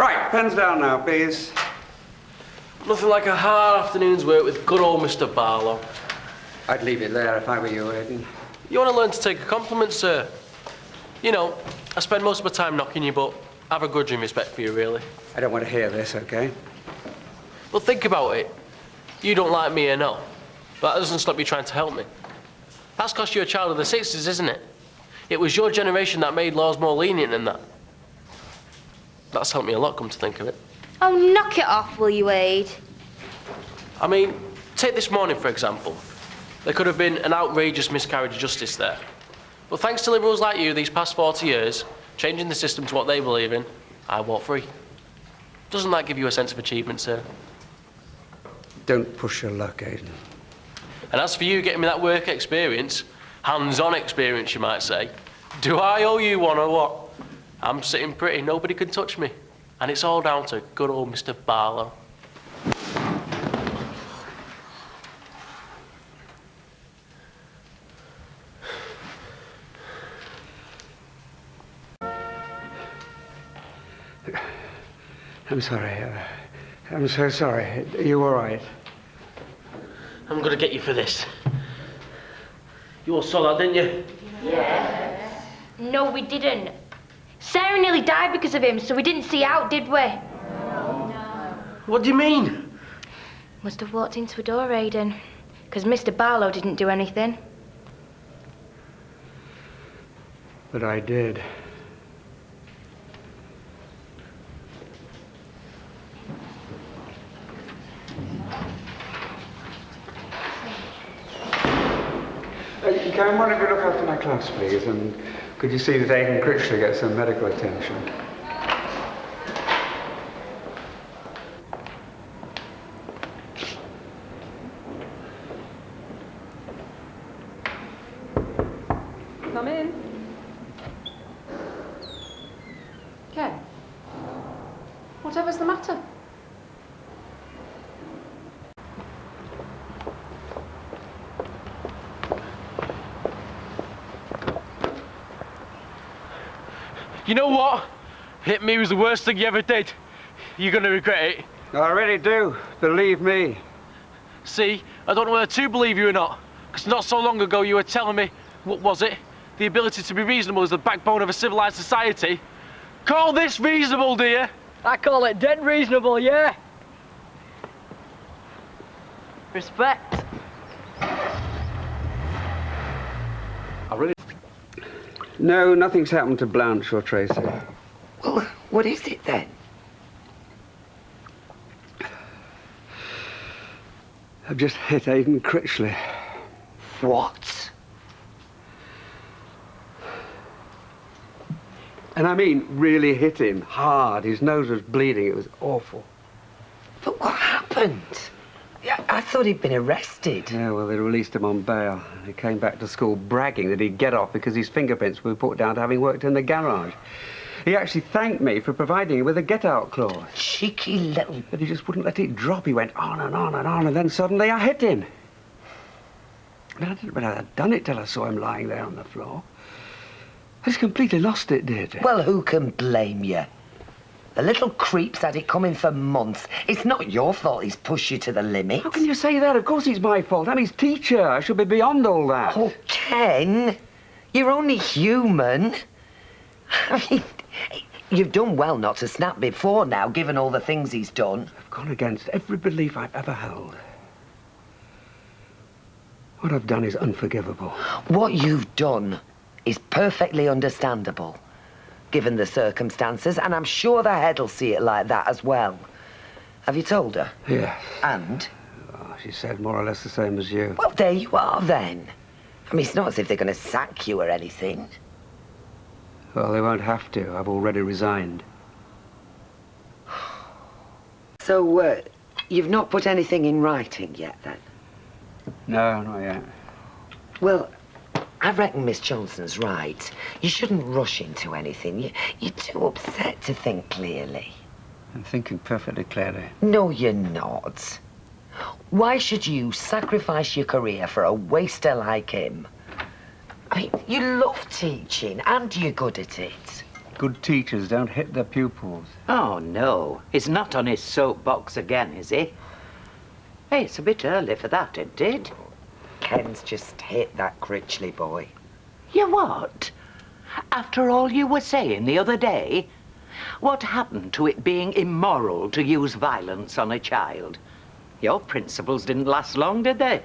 Right, pens down now, please. Nothing like a hard afternoon's work with good old Mr. Barlow. I'd leave it there if I were you, Aiden. You want to learn to take a compliment, sir? You know, I spend most of my time knocking you, but I have a grudging respect for you, really. I don't want to hear this, okay? Well, think about it. You don't like me, I know. But that doesn't stop you trying to help me. That's because you're a child of the 60s, isn't it? It was your generation that made laws more lenient than that. That's helped me a lot, come to think of it. Oh, knock it off, will you, Aid? I mean, take this morning, for example. There could have been an outrageous miscarriage of justice there. But thanks to liberals like you these past 40 years, changing the system to what they believe in, I walk free. Doesn't that give you a sense of achievement, sir? Don't push your luck, Aiden. And as for you getting me that work experience, hands-on experience, you might say, do I owe you one or what? I'm sitting pretty, nobody can touch me. And it's all down to good old Mr. Barlow. I'm sorry. I'm so sorry. Are you all right? I'm gonna get you for this. You all saw that, didn't you? Yes. No, we didn't. Sarah nearly died because of him, so we didn't see out, did we? No. What do you mean? Must have walked into a door, Aiden. Because Mr. Barlow didn't do anything. But I did. Can one of you look after my class, please? And could you see that Aiden Critchley gets some medical attention? Come in. Ken, whatever's the matter? You know what? Hit me was the worst thing you ever did. You're gonna regret it. I really do. Believe me. See, I don't know whether to believe you or not. Because not so long ago you were telling me, what was it? The ability to be reasonable is the backbone of a civilized society. Call this reasonable, dear. I call it dead reasonable, yeah. Respect. I really... No, nothing's happened to Blanche or Tracy. Well, what is it then? I've just hit Aiden Critchley. What? And I mean, really hit him hard. His nose was bleeding. It was awful. But what happened? Yeah, I thought he'd been arrested. Yeah, well, they released him on bail. He came back to school bragging that he'd get off because his fingerprints were put down to having worked in the garage. He actually thanked me for providing him with a get-out clause. Cheeky little... But he just wouldn't let it drop. He went on and on and on, and then suddenly I hit him. I didn't realize I'd done it till I saw him lying there on the floor. I just completely lost it, did. Well, who can blame you? The little creep's had it coming for months. It's not your fault he's pushed you to the limit. How can you say that? Of course it's my fault. I'm his teacher. I should be beyond all that. Oh, Ken, you're only human. I mean, you've done well not to snap before now, given all the things he's done. I've gone against every belief I've ever held. What I've done is unforgivable. What you've done is perfectly understandable, given the circumstances, and I'm sure the head'll see it like that as well. Have you told her? Yes. And? Oh, she said more or less the same as you. Well, there you are, then. I mean, it's not as if they're going to sack you or anything. Well, they won't have to. I've already resigned. So, you've not put anything in writing yet, then? No, not yet. Well, I reckon Miss Johnson's right. You shouldn't rush into anything. You're too upset to think clearly. I'm thinking perfectly clearly. No, you're not. Why should you sacrifice your career for a waster like him? I mean, you love teaching and you're good at it. good teachers don't hit their pupils. Oh, no. He's not on his soapbox again, is he? Hey, it's a bit early for that, isn't it? Ken's just hit that Critchley boy. You what? After all you were saying the other day? What happened to it being immoral to use violence on a child? Your principles didn't last long, did they?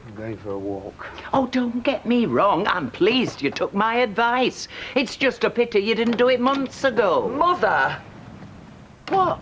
I'm going for a walk. Oh, don't get me wrong. I'm pleased you took my advice. It's just a pity you didn't do it months ago. Mother! What?